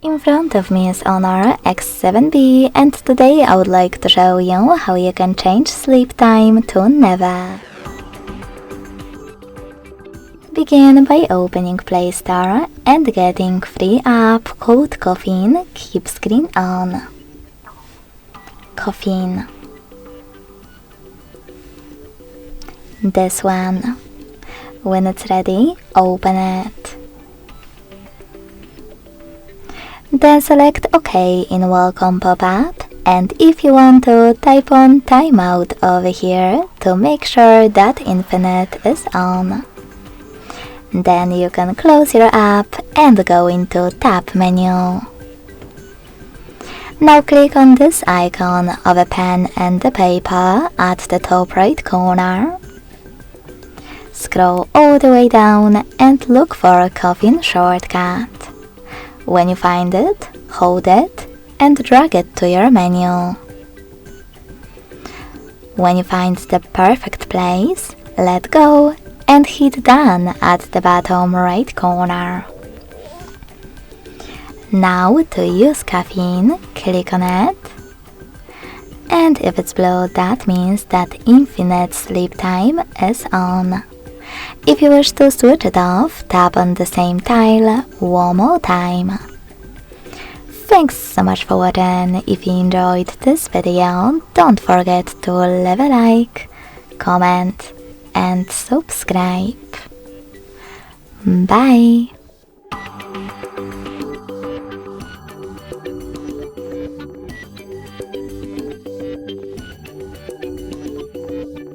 In front of me is HONOR X7b, and today I would like to show you how you can change sleep time to never. Begin by opening Play Store and getting free app called Caffeine. Keep screen on. Caffeine. This one. When it's ready, open it. Then select OK in Welcome pop-up, and if you want to, type on Timeout over here to make sure that Infinite is on. Then you can close your app and go into Tab menu. Now click on this icon of a pen and a paper at the top right corner. Scroll all the way down and look for a Caffeine shortcut. When you find it, hold it and drag it to your menu. When you find the perfect place, let go and hit Done at the bottom right corner. Now to use Caffeine, click on it. And if it's blue, that means that Infinite Sleep Time is on. If you wish to switch it off, tap on the same tile one more time. Thanks so much for watching. If you enjoyed this video, don't forget to leave a like, comment and subscribe. Bye!